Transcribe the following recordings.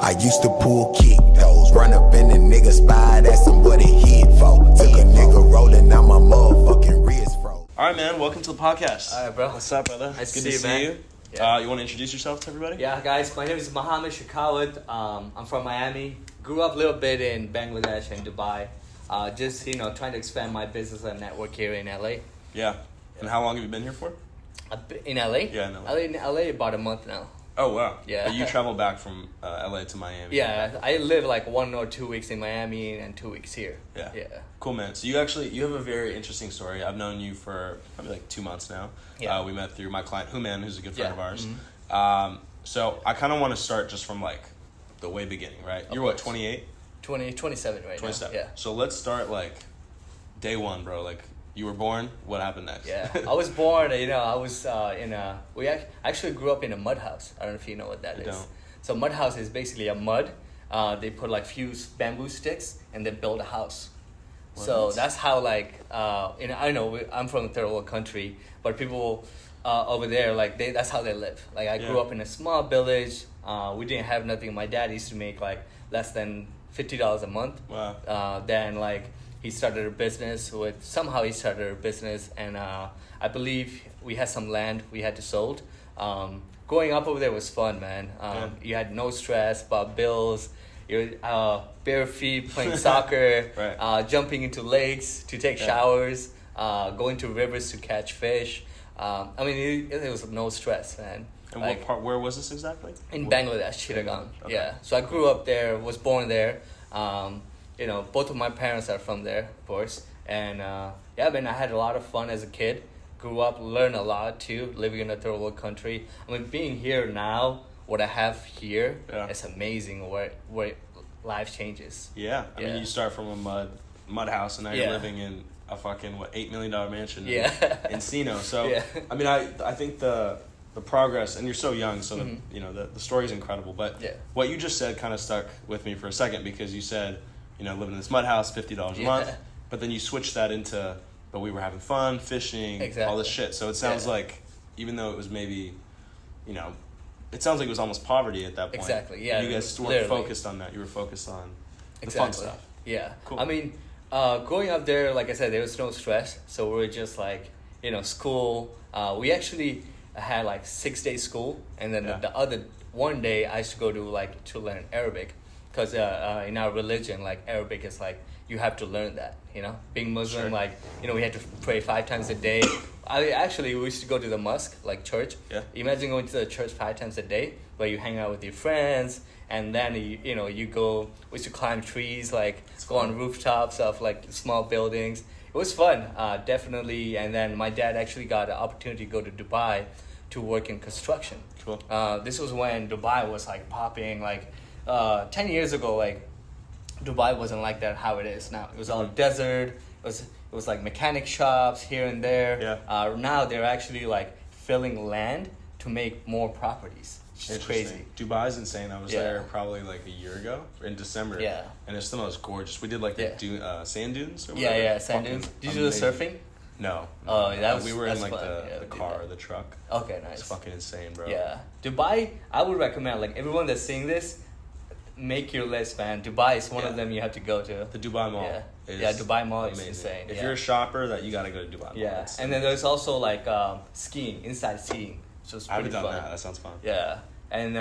I used to pull kick those, run up in the nigga spot, ask him what it hit for. Took a nigga rolling, now my motherfucking wrist froze. All right, man. Welcome to the podcast. All right, bro. What's up, brother? Nice Good to to see you, see man. you. Yeah. You want to introduce yourself to everybody? Yeah, guys, my name is Moe Shakaoat. I'm from Miami. Grew up a little bit in Bangladesh and Dubai. Just, trying to expand my business and network here in LA. Yeah. And how long have you been here for? In LA? Yeah, in LA. In LA about a month now. Oh, wow. Yeah. But you traveled back from LA to Miami. Yeah, I live like 1 or 2 weeks in Miami and 2 weeks here. Yeah. Yeah. Cool, man. So you have a very interesting story. I've known you for probably like 2 months now. Yeah. We met through my client, Human, who's a good friend of ours. Mm-hmm. So I kind of want to start just from like the way beginning, right? You're what, 28? 27 right 27. now. Yeah. So let's start like day one, bro. Like you were born. What happened next? Yeah, I was born, I was we actually grew up in a mud house. I don't know if you know what that is. don't. So mud house is basically a mud. They put like few bamboo sticks and they build a house. So that's how I know I'm from a third world country, but people over there, that's how they live. Like I grew up in a small village. We didn't have nothing. My dad used to make like less than $50 a month. Wow. Then he started a business and I believe we had some land we had to sold. Growing up over there was fun, man. You had no stress about bills. You're bare feet playing soccer, Right. Jumping into lakes to take showers, going to rivers to catch fish. It was no stress, man. And what part? Where was this exactly? In Bangladesh, Chittagong. Okay. Yeah. So I grew up there, was born there. Both of my parents are from there, of course. And I had a lot of fun as a kid. Grew up, learned a lot too, living in a third world country. Being here now, what I have here, it's amazing where life changes. Yeah. I mean, you start from a mud house, and now you're living in a fucking $8 million mansion in Encino. So I think the progress, and you're so young, so the story is incredible. But what you just said kind of stuck with me for a second, because you said, living in this mud house, $50 a month, but then you switched that into, but we were having fun, fishing, all this shit. So it sounds like, even though it was maybe, it sounds like it was almost poverty at that point. Exactly, yeah. You guys weren't focused on that. You were focused on the fun stuff. Yeah. Cool. Growing up there, like I said, there was no stress. So we were just school. We actually had 6 days school, and then the other one day I used to go to learn Arabic, because in our religion, Arabic is you have to learn that. Being Muslim, we had to pray 5 times a day. We used to go to the mosque, church. Yeah. Imagine going to the church 5 times a day, where you hang out with your friends, and then you go. We used to climb trees, go on rooftops of small buildings. It was fun, definitely. And then my dad actually got an opportunity to go to Dubai to work in construction. Cool. This was when Dubai was popping. 10 years ago, Dubai wasn't like that how it is now. It was all desert. It was mechanic shops here and there. Yeah. Now they're actually filling land to make more properties. It's crazy. Dubai's insane. I was there probably a year ago in December. Yeah. And it's the most gorgeous. We did the sand dunes or whatever. Yeah, sand dunes. Did you do the surfing? No. Oh, we were in fun. the car or the truck. Okay, nice. It's fucking insane, bro. Yeah. Dubai, I would recommend, everyone that's seeing this, make your list, man. Dubai is one of them you have to go to. The Dubai Mall. Yeah. Dubai Mall amazing. is insane. If you're a shopper, you gotta go to Dubai Mall. Yeah. And then there's also skiing, inside skiing. So it's I pretty haven't done fun. that. That sounds fun. Yeah. And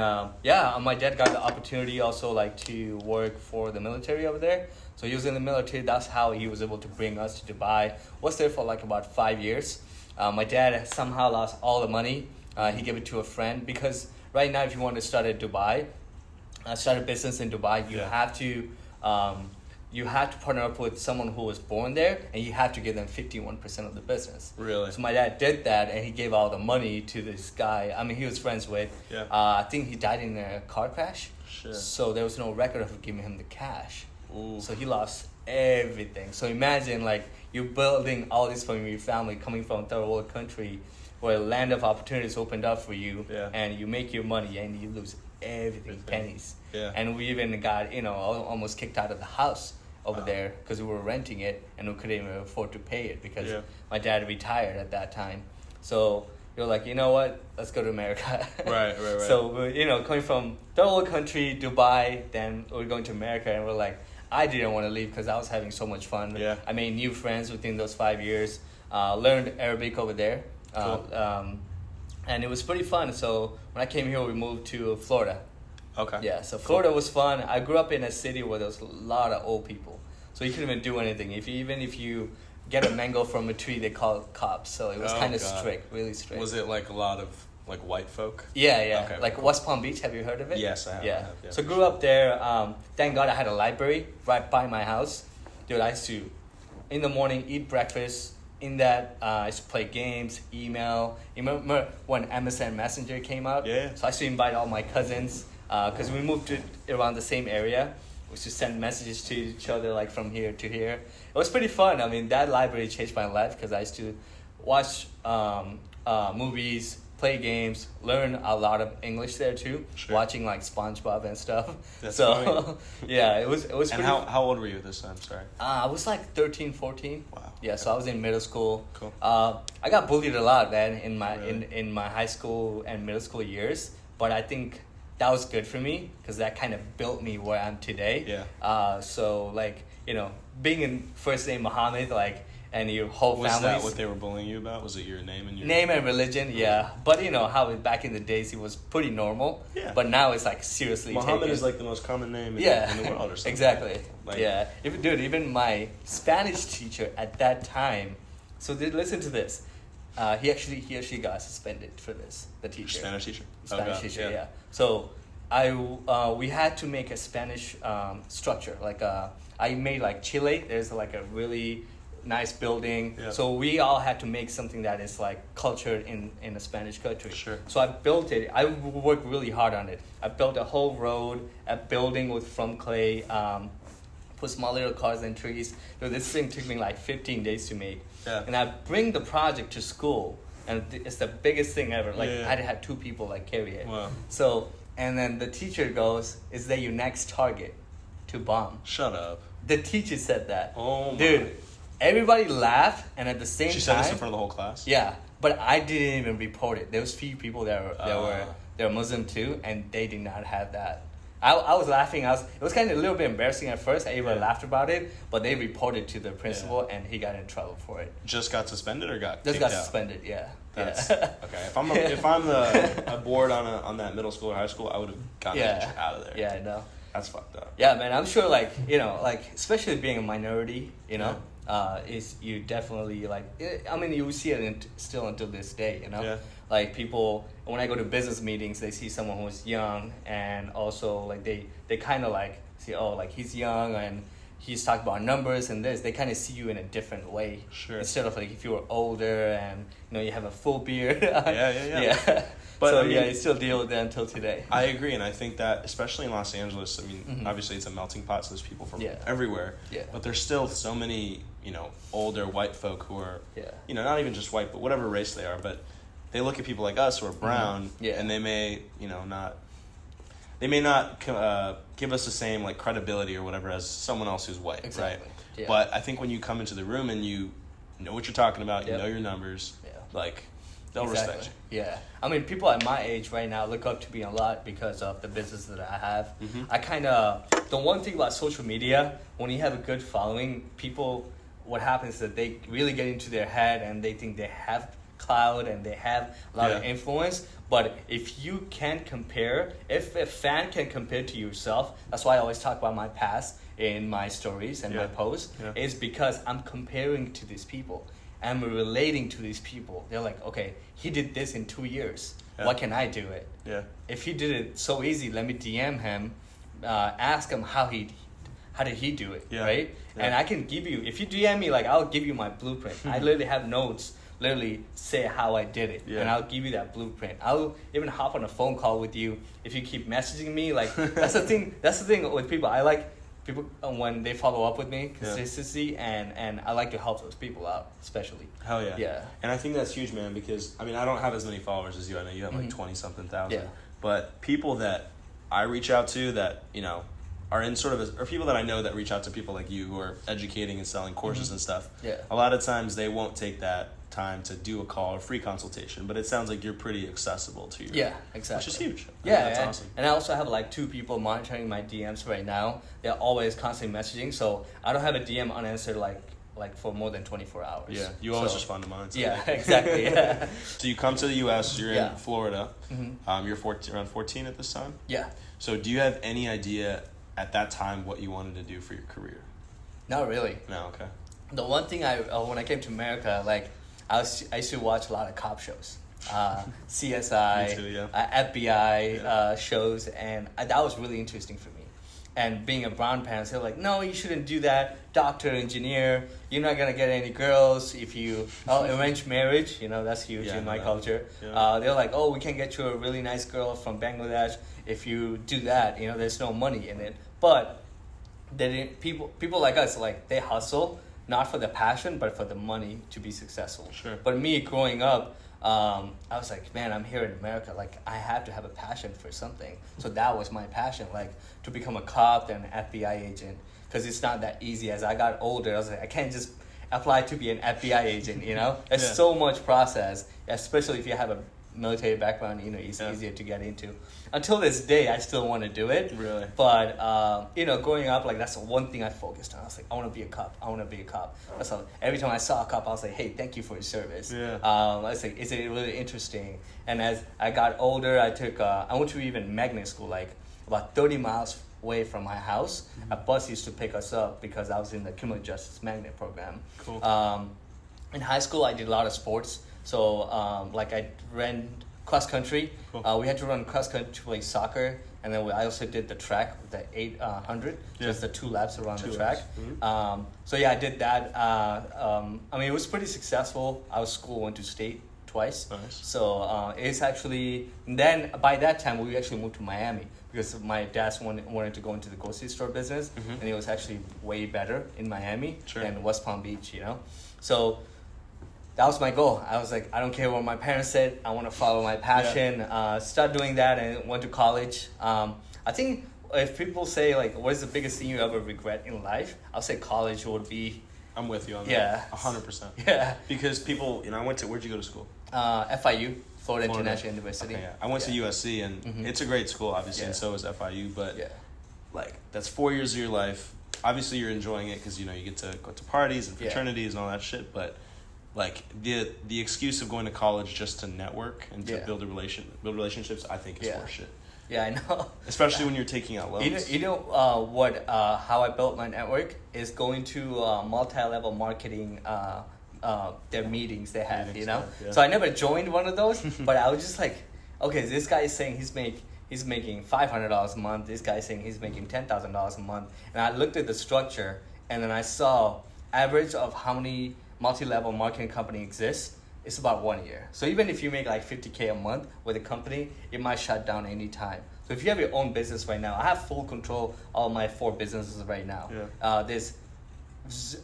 my dad got the opportunity also to work for the military over there. So he was in the military. That's how he was able to bring us to Dubai. Was there for about 5 years. My dad somehow lost all the money. He gave it to a friend, because right now if you want to start a business in Dubai, you have to partner up with someone who was born there, and you have to give them 51% of the business. Really? So my dad did that, and he gave all the money to this guy. He was friends with. Yeah. I think he died in a car crash. Shit. So there was no record of giving him the cash. Ooh. So he lost everything. So imagine you're building all this for your family, coming from a third world country where a land of opportunities opened up for you, and you make your money and you lose everything, pennies. Yeah. And we even got almost kicked out of the house over there because we were renting it and we couldn't even afford to pay it because my dad retired at that time. So you're like, you know what? Let's go to America. Right. So, coming from the old country, Dubai, then we're going to America, and we're like, I didn't want to leave because I was having so much fun. Yeah. I made new friends within those 5 years. Learned Arabic over there. Cool. And it was pretty fun. So when I came here, we moved to Florida. Okay. Yeah, so Florida was fun. I grew up in a city where there was a lot of old people. So you couldn't even do anything. If you get a mango from a tree, they call it cops. So it was kind of strict, really strict. Was it like a lot of like white folk? Yeah. Okay, like cool. West Palm Beach, have you heard of it? Yes, I have. Yeah. Yeah, So grew up there. Thank God I had a library right by my house. Dude, I used to, in the morning, eat breakfast. In that, I used to play games, email. You remember when MSN Messenger came out? Yeah. So I used to invite all my cousins because we moved to around the same area. We used to send messages to each other like from here to here. It was pretty fun. I mean, that library changed my life because I used to watch movies, play games, learn a lot of English there too. Sure. Watching like SpongeBob and stuff. That's so funny. yeah, it was. And how old were you this time? Sorry. I was like 13, 14. Wow. Yeah, so I was in middle school. Cool. I got bullied a lot, man, in my Really? in my high school and middle school years. But I think that was good for me because that kind of built me where I am today. Yeah. So like being in first name Muhammad, like, and your whole family. Was that what they were bullying you about? Was it your name and your name and religion? Yeah, but how back in the days it was pretty normal. Yeah. But now it's like seriously. Muhammad taken. is like the most common name in the world or something. Exactly. Like, yeah. Even my Spanish teacher at that time. So listen to this. He or she got suspended for this. The teacher. Spanish teacher. Spanish God, teacher. Yeah. So we had to make a Spanish structure. Like I made like Chile. There's like a really nice building. Yeah. So we all had to make something that is like cultured in a Spanish country. Sure. So I built it. I worked really hard on it. I built a whole road, a building from clay, put small little cars and trees. So this thing took me like 15 days to make. Yeah. And I bring the project to school, and it's the biggest thing ever. Like Yeah. I had 2 people like carry it. Wow. So, and then the teacher goes, "Is that your next target to bomb?" Shut up. The teacher said that. Oh my. Dude, everybody laughed, and at the same time, She said this in front of the whole class? Yeah, but I didn't even report it. There was few people that were Muslim too, and they did not have that. I was laughing. It was kind of a little bit embarrassing at first. Everybody laughed about it, but they reported to the principal, and he got in trouble for it. Just got suspended or got Just kicked got out? suspended. Yeah. That's yeah. okay. If I'm a board on that middle school or high school, I would have gotten that teacher out of there. Yeah, I know. That's fucked up. Yeah, man. I'm sure, like especially being a minority, is you definitely like. I mean, you see it still until this day, Yeah. Like people, when I go to business meetings, they see someone who's young, and also like they kind of like see, oh, like he's young and he's talking about numbers and this. They kind of see you in a different way. Sure. Instead of like if you were older and you have a full beard. Yeah. But So, so I mean, you still deal with that until today. I agree, and I think that especially in Los Angeles, I mean, Mhm. obviously it's a melting pot, so there's people from Yeah. everywhere. Yeah. But there's still so many, older white folk who are, Yeah. not even just white, but whatever race they are. But they look at people like us who are brown, Yeah. and they may, not give us the same like credibility or whatever as someone else who's white, Exactly. right? Yeah. But I think when you come into the room and you know what you're talking about, you Yep. know your numbers, Yeah. like they'll respect you. Yeah. I mean, people at my age right now look up to me a lot because of the business that I have. Mhm. I kind of, the one thing about social media, when you have a good following, people, what happens is that they really get into their head and they think they have clout and they have a lot of Yeah. influence. But if you can't compare, if a fan can compare to yourself, that's why I always talk about my past in my stories and my Yeah. posts, Yeah. is because I'm comparing to these people. I'm relating to these people. They're like, okay, he did this in 2 years. Yeah. Why can't I do it? Yeah. If he did it so easy, let me DM him, ask him how did he do it, Yeah. right? Yeah. And I can give you, if you DM me, like I'll give you my blueprint. I literally have notes, literally say how I did it, Yeah. and I'll give you that blueprint. I'll even hop on a phone call with you if you keep messaging me. Like that's the thing. That's the thing with people. I like people when they follow up with me, consistency, and I like to help those people out, especially. Hell yeah. Yeah. And I think that's huge, man, because I mean I don't have as many followers as you. I know you have like 20-something thousand. Yeah. But people that I reach out to that, are in sort of or people that I know that reach out to people like you who are educating and selling courses and stuff. Yeah. A lot of times they won't take that time to do a call or free consultation, but it sounds like you're pretty accessible to your... Yeah, exactly. Which is huge. That's awesome. And I also have like 2 people monitoring my DMs right now. They're always constantly messaging, so I don't have a DM unanswered like for more than 24 hours. Yeah, you always respond to mine. So yeah, exactly. Yeah. So you come to the U.S., you're in Florida. Mm-hmm. You're around 14 at this time? Yeah. So do you have any idea at that time what you wanted to do for your career? Not really. No, okay. The one thing when I came to America, like I used to watch a lot of cop shows, CSI, Me too, yeah. FBI shows, and that was really interesting for me. And being a brown parent, they're like, no, you shouldn't do that. Doctor, engineer, you're not gonna get any girls if you arranged marriage. You know, that's huge in my culture. Yeah. They're like, oh, we can get you a really nice girl from Bangladesh if you do that. You know, there's no money in it. But people like us, like they hustle not for the passion, but for the money to be successful. Sure. But me growing up, I was like, man, I'm here in America. Like, I have to have a passion for something. So that was my passion, like to become a cop, then an FBI agent. Because it's not that easy. As I got older, I was like, I can't just apply to be an FBI agent, you know? It's so much process, especially if you have a military background, you know, it's easier to get into. Until this day, I still want to do it. Really? But, you know, growing up, like, that's the one thing I focused on. I was like, I want to be a cop. I want to be a cop. So every time I saw a cop, I was like, hey, thank you for your service. Yeah. I was like, is it really interesting? And as I got older, I went to even magnet school, like, about 30 miles away from my house. A bus used to pick us up because I was in the criminal justice magnet program. Cool. In high school, I did a lot of sports. So, like, I ran cross country. Cool. We had to run cross country to play soccer, and then I also did the track, the 800, just the 2 laps around the track. Mm-hmm. So yeah, I did that. I mean, it was pretty successful. Went to state twice. Nice. So it's actually, then by that time we actually moved to Miami because my dad wanted to go into the grocery store business, and it was actually way better in Miami than West Palm Beach, you know. So that was my goal. I was like, I don't care what my parents said. I want to follow my passion. Start doing that, and went to college. I think if people say, like, what is the biggest thing you ever regret in life? I'll say college would be. I'm with you on that. 100%. Yeah. Because people, you know, where'd you go to school? FIU, Florida International University. Okay, yeah. I went to USC, and it's a great school, obviously, and so is FIU. But like, that's 4 years of your life. Obviously, you're enjoying it because, you know, you get to go to parties and fraternities and all that shit. But like the excuse of going to college just to network and to build relationships, I think is horseshit. Yeah, I know. Especially when you're taking out loans. You know how I built my network is going to multi-level marketing their meetings they have, you know? So I never joined one of those, but I was just like, okay, this guy is saying he's making $500 a month. This guy is saying he's making $10,000 a month. And I looked at the structure, and then I saw average of how many multi-level marketing company exists. It's about 1 year. So even if you make like $50K a month with a company, it might shut down anytime. So if you have your own business right now, I have full control of my 4 businesses right now. There's,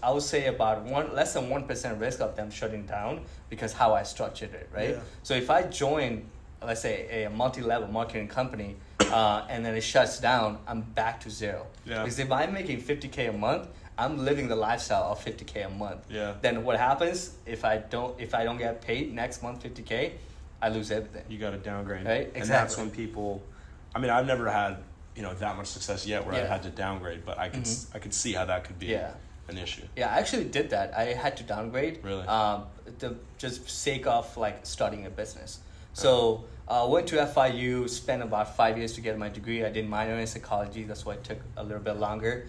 I would say, about less than 1% risk of them shutting down because how I structured it, right? So if I join, let's say, a multi-level marketing company, and then it shuts down, I'm back to zero. Because if I'm making $50K a month, I'm living the lifestyle of $50K a month. Then what happens if I don't get paid next month $50K, I lose everything. You got to downgrade, right? Exactly. And that's when people. I mean, I've never had that much success yet where I've had to downgrade, but I could see how that could be an issue. Yeah, I actually did that. I had to downgrade. Really? Just sake of like starting a business. So went to FIU, spent about 5 years to get my degree. I did minor in psychology. That's why it took a little bit longer.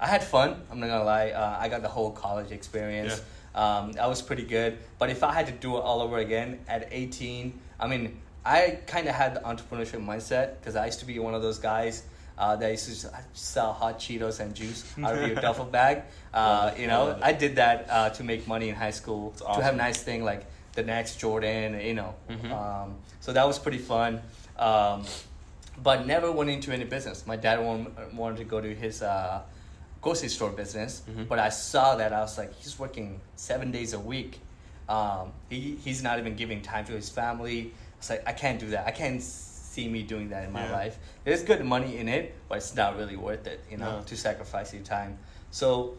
I had fun. I'm not gonna lie. I got the whole college experience. I was pretty good. But if I had to do it all over again at 18, I mean, I kind of had the entrepreneurship mindset because I used to be one of those guys that used to sell hot Cheetos and juice out of your duffel bag. I did that to make money in high school, to have nice thing like the next Jordan, so that was pretty fun. But never went into any business. My dad wanted to go to his grocery store business, but I saw that. I was like, he's working 7 days a week. He's not even giving time to his family. It's like, I can't do that. I can't see me doing that in my life. There's good money in it, but it's not really worth it, to sacrifice your time. So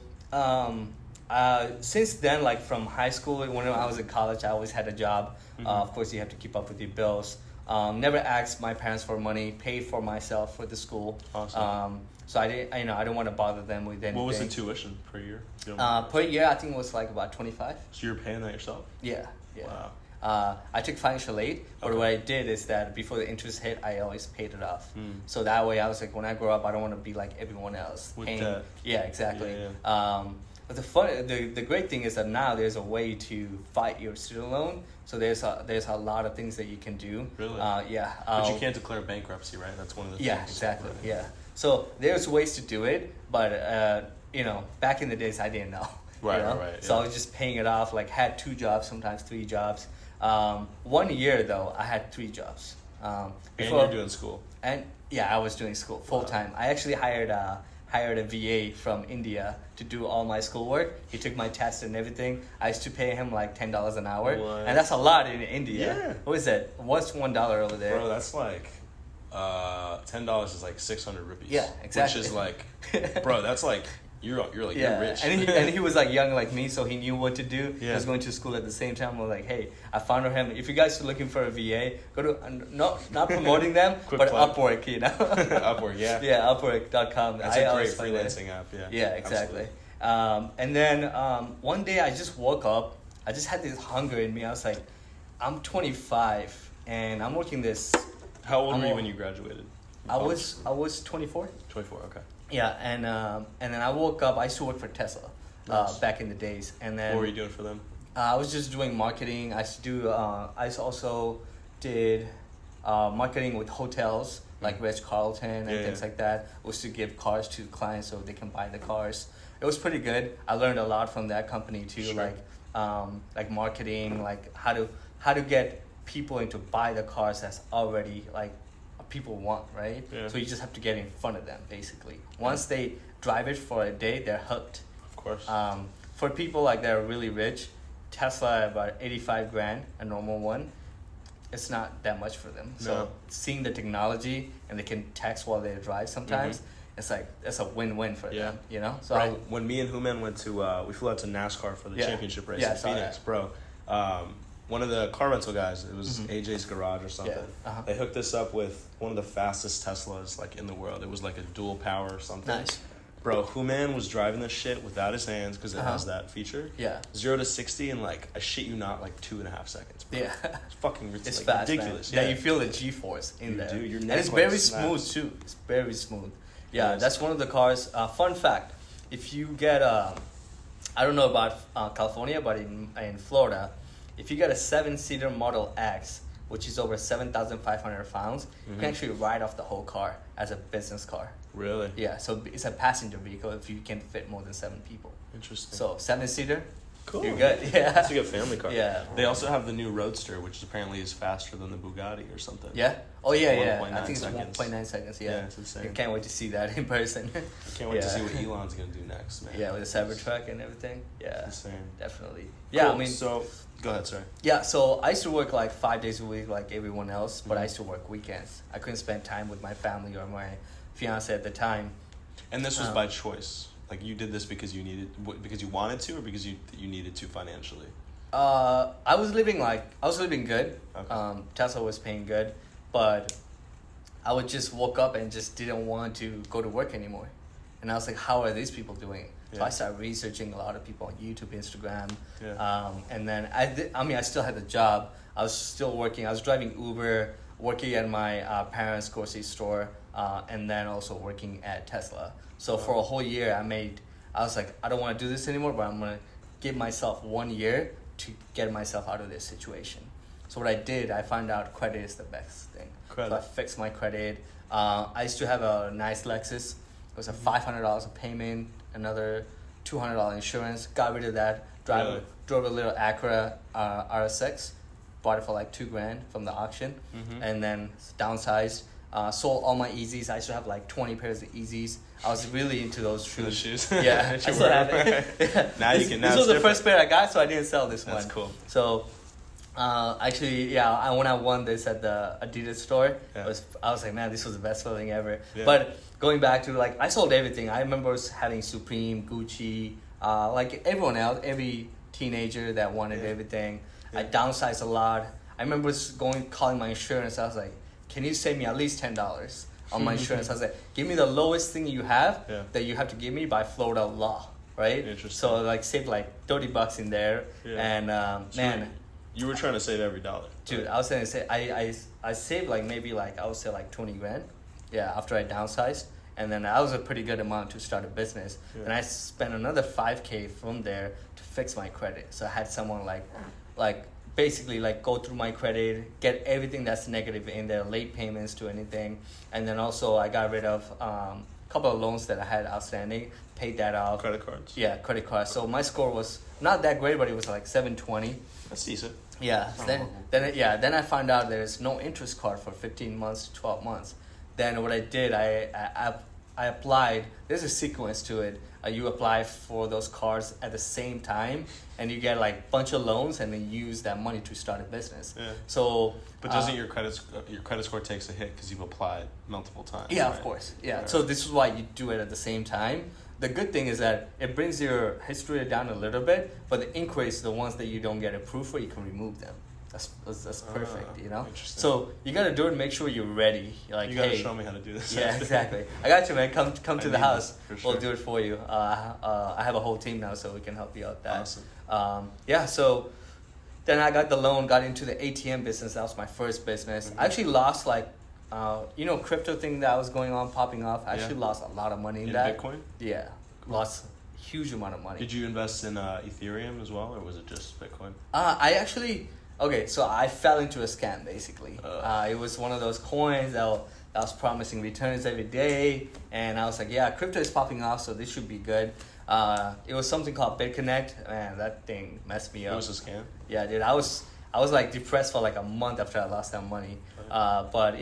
since then, like from high school, when I was in college, I always had a job. Of course, you have to keep up with your bills. Never asked my parents for money. Paid for myself for the school. Awesome. So I didn't want to bother them with anything. What was the tuition per year? Per year, I think it was like about 25. So you were paying that yourself? Yeah. Wow. I took financial aid, but what I did is that before the interest hit, I always paid it off. So that way, I was like, when I grow up, I don't want to be like everyone else. With debt. Yeah, exactly. Yeah. But the great thing is that now there's a way to fight your student loan. So there's a lot of things that you can do. Really? Yeah. But you can't declare bankruptcy, right? That's one of the things. Yeah, exactly. Right. Yeah. So there's ways to do it, but back in the days I didn't know. Right, right. Yeah. So I was just paying it off. Like had 2 jobs, sometimes 3 jobs. 1 year though, I had 3 jobs. And you're doing school. And yeah, I was doing school full time. I actually hired a VA from India to do all my schoolwork. He took my test and everything. I used to pay him like $10 an hour, and that's a lot in India. Yeah. What is that? What's $1 over there? Bro, that's like $10 is like 600 rupees. Yeah, exactly. Which is like, bro, that's like you're rich. And he was like young like me, so he knew what to do. Yeah. He was going to school at the same time. I was like, hey, I found him. If you guys are looking for a VA, go to not promoting them, but plug. Upwork, Upwork, yeah. Yeah, Upwork.com. That's a great freelancing app. Yeah. Yeah, exactly. And then one day I just woke up. I just had this hunger in me. I was like, I'm 25 and I'm working this. How old were you when you graduated? I was 24. 24. Okay. Yeah, and then I woke up. I used to work for Tesla back in the days, and then what were you doing for them? I was just doing marketing. I also did marketing with hotels like Ritz-Carlton and things like that. Was to give cars to clients so they can buy the cars. It was pretty good. I learned a lot from that company too, Sure. like marketing, like how to get people into buy the cars that's already like people want, right? Yeah. So you just have to get in front of them, basically. Once they drive it for a day, they're hooked. Of course. For people like that are really rich, Tesla about 85 grand, a normal one, it's not that much for them. No. So seeing the technology and they can text while they drive sometimes, it's like it's a win-win for them, you know? So bro, when me and Human went to we flew out to NASCAR for the championship race in Phoenix, bro. One of the car rental guys, it was AJ's garage or something. Yeah. They hooked us up with one of the fastest Teslas like in the world. It was like a dual power or something. Nice. Bro, Human was driving this shit without his hands because it has that feature. Yeah. 0 to 60 in like, I shit you not, like 2.5 seconds. Bro. Yeah. It's fucking it's like, fast, ridiculous. Man. Yeah, you feel the G-force in there. Dude, your and neck it's like very snaps. smooth too. It's very smooth. Yeah, that's one of the cars. Fun fact, if you get I don't know about California, but in Florida, if you get a 7-seater Model X, which is over 7,500 pounds, you can actually ride off the whole car as a business car. Really? Yeah, so it's a passenger vehicle if you can fit more than 7 people. Interesting. So 7-seater, cool. you're good. Yeah. That's a good family car. Yeah. They also have the new Roadster, which apparently is faster than the Bugatti or something. Yeah? Oh, yeah. 1.9 I think it's seconds. 1.9 seconds, yeah. Yeah, it's insane. I can't wait to see that in person. I can't wait to see what Elon's going to do next, man. Yeah, with the Cybertruck and everything. Yeah, It's insane. definitely. Cool. Yeah, I mean... So, go ahead, sorry. Yeah, so I used to work like 5 days a week like everyone else, but I used to work weekends. I couldn't spend time with my family or my fiance at the time. And this was by choice. Like you did this because you wanted to, or because you needed to financially. I was living good. Okay. Tesla was paying good, but I would just woke up and just didn't want to go to work anymore. And I was like, how are these people doing? So Yeah. I started researching a lot of people on YouTube, Instagram. Yeah. And then I still had the job. I was still working. I was driving Uber, working at my parents' grocery store, and then also working at Tesla. So for a whole year, I was like, I don't want to do this anymore, but I'm going to give myself 1 year to get myself out of this situation. So what I did, I found out credit is the best thing. Credit. So I fixed my credit. I used to have a nice Lexus. It was a $500 a payment, another $200 insurance. Got rid of that. Drove a little Acura RS6. Bought it for like $2,000 from the auction, and then downsized. Sold all my Yeezys. I used to have like 20 pairs of Yeezys. I was really into those shoes. The shoes. Yeah, I still have it. Yeah. Now you can. Now This was it's the first pair I got, so I didn't sell this one. That's cool. So, actually, yeah, when I won this at the Adidas store, I was like, man, this was the best feeling ever. Yeah. But going back to like, I sold everything. I remember having Supreme, Gucci, like everyone else, every teenager that wanted everything. I downsized a lot. I remember calling my insurance. I was like, can you save me at least $10 on my insurance? I was like, give me the lowest thing you have that you have to give me by Florida law, right? Interesting. So like save like $30 in there, and man, you were trying to save every dollar, dude. I was gonna say I saved like maybe like I would say like 20 grand, after I downsized, and then that was a pretty good amount to start a business, and I spent another $5K from there to fix my credit. So I had someone like basically like go through my credit, get everything that's negative in there, late payments to anything, and then also I got rid of a couple of loans that I had outstanding, paid that off. Credit cards. Yeah, credit cards. So my score was not that great, but it was like 720. That's decent. Yeah. Then I found out there's no interest card for 15 months to 12 months. Then what I did, I applied. There's a sequence to it. You apply for those cards at the same time, and you get like a bunch of loans, and then use that money to start a business. Yeah. So, but doesn't your credit score takes a hit because you've applied multiple times? Yeah, right? of course. Yeah. Right. So this is why you do it at the same time. The good thing is that it brings your history down a little bit, but the inquiries, the ones that you don't get approved for, you can remove them. That's perfect, you know. So you gotta do it. Make sure you're ready. Like, you gotta show me how to do this. Yeah, exactly. I got you, man. Come to the house. Sure. We'll do it for you. I have a whole team now, so we can help you out. That. Awesome. So then I got the loan, got into the ATM business. That was my first business. Mm-hmm. I actually lost crypto thing that was going on, popping off. I actually lost a lot of money in that. Bitcoin? Yeah, lost a huge amount of money. Did you invest in Ethereum as well, or was it just Bitcoin? So I fell into a scam basically. It was one of those coins that was promising returns every day, and I was like, yeah, crypto is popping off, so this should be good. It was something called BitConnect, man, that thing messed me up. It was a scam? Yeah, dude, I was like depressed for like a month after I lost that money. But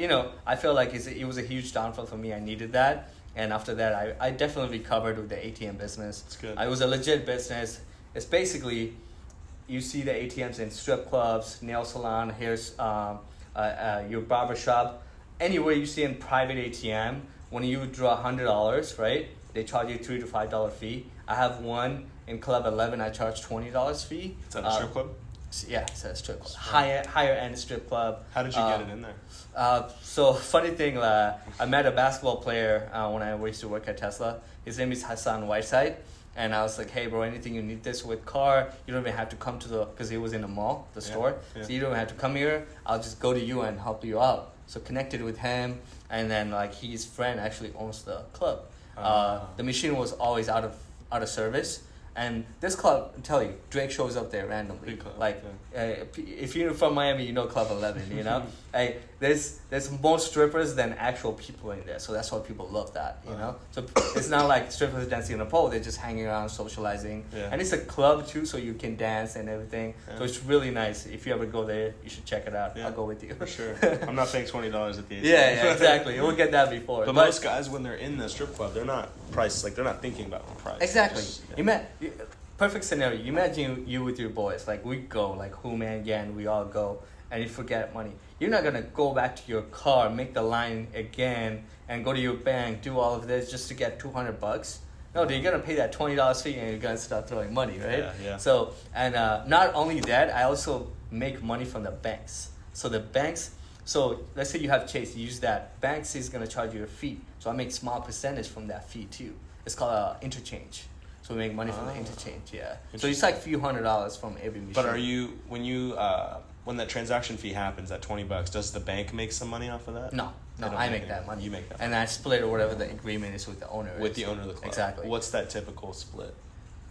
I feel like it was a huge downfall for me. I needed that, and after that, I definitely recovered with the ATM business. That's good. It was a legit business. It's basically, you see the ATMs in strip clubs, nail salon, your barber shop, anywhere you see in private ATM. When you draw $100, right? They charge you $3 to $5 fee. I have one in Club 11. I charge $20 fee. Is that a strip club? Yeah, it's a strip club. Higher end strip club. How did you get it in there? So funny thing, I met a basketball player when I used to work at Tesla. His name is Hassan Whiteside. And I was like, hey, bro, anything you need this with car, you don't even have to come to because he was in the mall, the store. Yeah. So you don't have to come here. I'll just go to you and help you out. So connected with him. And then like his friend actually owns the club. The machine was always out of service. And this club, I tell you, Drake shows up there randomly. If you're from Miami, you know Club 11, you know? There's more strippers than actual people in there. So that's why people love that, you know? So it's not like strippers dancing on a pole. They're just hanging around, socializing. Yeah. And it's a club, too, so you can dance and everything. Yeah. So it's really nice. If you ever go there, you should check it out. Yeah. I'll go with you. For sure. I'm not paying $20 at the ATM. Yeah, exactly. We'll get that before. But most guys, when they're in the strip club, they're not they're not thinking about the price. Exactly. Perfect scenario. You imagine you with your boys. Like, we go, like, Human, Yan, we all go, and you forget money. You're not going to go back to your car, make the line again, and go to your bank, do all of this just to get $200. No, dude, you're going to pay that $20 fee, and you're going to start throwing money, right? Yeah. So, and not only that, I also make money from the banks. So the banks, so let's say you have Chase, you use that. Banks is going to charge you a fee. So I make small percentage from that fee, too. It's called interchange. So we make money from the interchange, yeah. So it's like a few $100s from every machine. But are you when that transaction fee happens, that $20, does the bank make some money off of that? No, I make that money. You make that. And I split or whatever the agreement is with the owner. With the owner of the club. Exactly. What's that typical split?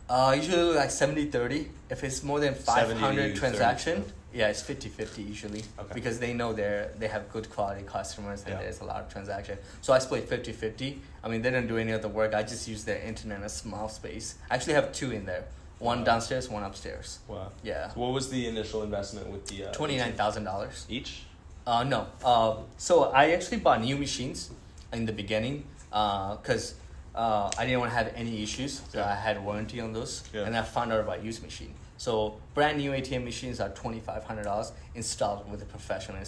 Usually like 70-30. If it's more than 500 transaction, yeah, it's 50-50 usually. Okay. Because they know they have good quality customers and there's a lot of transaction. So I split 50-50. I mean, they don't do any other work. I just use their internet in a small space. I actually have two in there. One downstairs, one upstairs. Wow. Yeah. So what was the initial investment with the... $29,000. Each? No. So I actually bought new machines in the beginning because I didn't want to have any issues. So I had warranty on those. Yeah. And I found out about used machine. So brand new ATM machines are $2,500 installed with a professional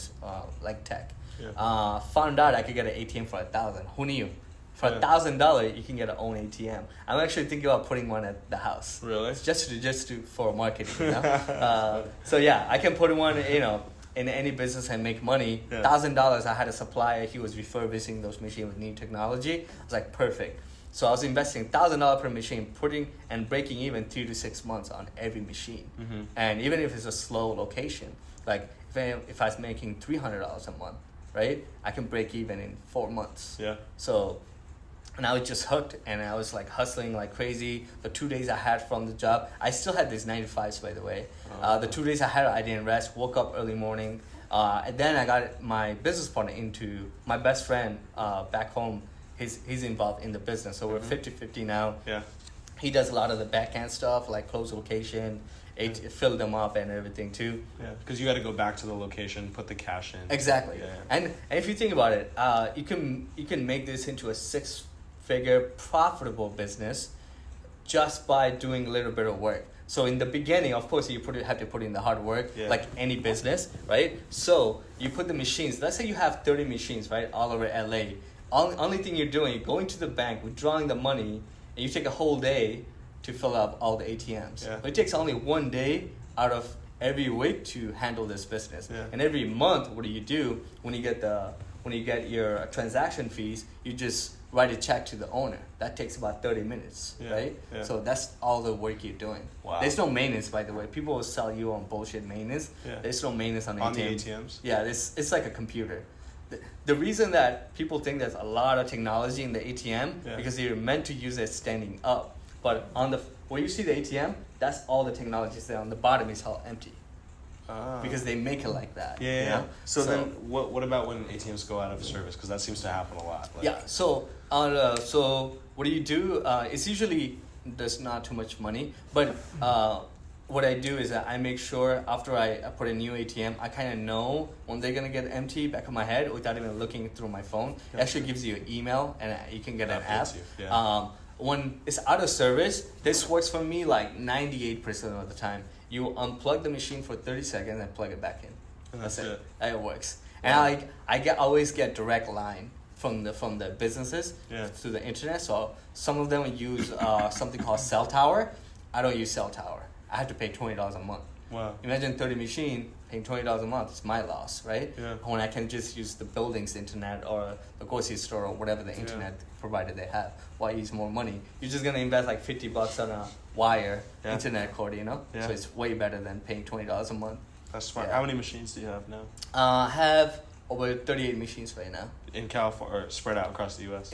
like tech. Yeah. Found out I could get an ATM for $1,000. Who knew? For $1,000, you can get an own ATM. I'm actually thinking about putting one at the house. Really? Just for marketing, you know. So yeah, I can put one, you know, in any business and make money. $1,000. I had a supplier. He was refurbishing those machines with new technology. I was like, perfect. So I was investing $1,000 per machine, putting and breaking even 3 to 6 months on every machine. And even if it's a slow location, like if I was making $300 a month, right, I can break even in 4 months. Yeah. So. And I was just hooked, and I was like hustling like crazy. The 2 days I had from the job, I still had these 9-to-5s, by the way. The 2 days I had, I didn't rest, woke up early morning. And then I got my business partner into, my best friend back home, he's involved in the business. So we're 50-50 now. Yeah. He does a lot of the back end stuff, like close location, fill them up and everything too. Yeah, because you got to go back to the location, put the cash in. Exactly. Yeah. And if you think about it, you can make this into a 6-figure profitable business just by doing a little bit of work. So in the beginning, of course, you have to put in the hard work, like any business, right? So you put the machines. Let's say you have 30 machines, right, all over LA. Only thing you're doing, you're going to the bank, withdrawing the money, and you take a whole day to fill up all the ATMs. Yeah. But it takes only 1 day out of every week to handle this business. Yeah. And every month, what do? When you get your transaction fees, you just write a check to the owner. That takes about 30 minutes, right? Yeah. So that's all the work you're doing. Wow. There's no maintenance, by the way. People will sell you on bullshit maintenance. Yeah. There's no maintenance on the ATMs? Yeah, it's like a computer. The reason that people think there's a lot of technology in the ATM because you're meant to use it standing up. But where you see the ATM, that's all the technology there. On the bottom is all empty. Because they make it like that. Yeah. You know? So then, what about when ATMs go out of service? Because that seems to happen a lot. Like, yeah. So what do you do? It's usually there's not too much money, but what I do is that I make sure after I put a new ATM, I kind of know when they're gonna get empty back of my head without even looking through my phone. It actually gives you an email and you can get an app. When it's out of service, this works for me like 98% of the time. You unplug the machine for 30 seconds and plug it back in. And that's it. It works. And I always get direct line from the businesses to the internet. So some of them use something called cell tower. I don't use cell tower. I have to pay $20 a month. Wow. Imagine 30 machine paying $20 a month. It's my loss, right? Yeah. When I can just use the building's internet or the grocery store or whatever the internet provider they have. Why use more money? You're just gonna invest like $50 on a wire internet cord, you know? Yeah. So it's way better than paying $20 a month. That's smart. Yeah. How many machines do you have now? I have over 38 machines right now. In California, or spread out across the U.S.?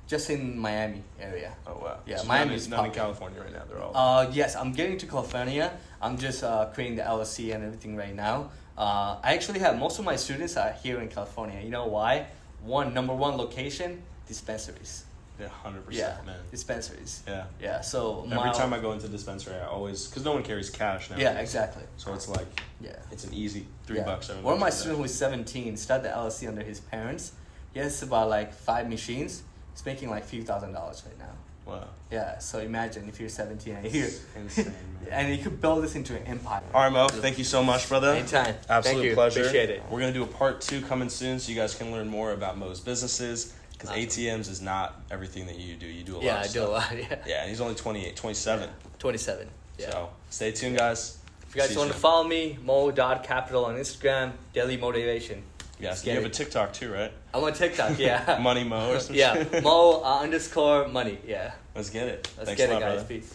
Just in Miami area. Oh, wow. Yeah, so Miami is not in California right now. They're all... Yes, I'm getting to California. I'm just creating the LLC and everything right now. I actually have most of my students are here in California. You know why? Number one location, dispensaries. Yeah, 100%, man. Dispensaries. Yeah. Yeah, so... Every time I go into dispensary, I always... Because no one carries cash now. Yeah, exactly. So it's like... Yeah. It's an easy $3. One of my students who is 17 started the LLC under his parents. He has about like 5 machines. He's making like a few $1,000s right now. Wow. Yeah, so imagine if you're 17 and you're... Insane, man. And you could build this into an empire. All right, Mo. Thank you so much, brother. Anytime. Absolute pleasure. Appreciate it. We're going to do a part 2 coming soon so you guys can learn more about Mo's businesses. Because ATMs is not everything that you do. You do a lot of stuff. Yeah, I do a lot, yeah. Yeah, he's only 28, 27. 27, yeah. So stay tuned, guys. If you guys want to follow me, Moe.capital on Instagram, Daily Motivation. Yes, you have a TikTok too, right? I'm on TikTok, yeah. Money Mo or some shit. Yeah, Mo _money, yeah. Let's get it. Let's Thanks get a it, lot, guys. brother. Peace.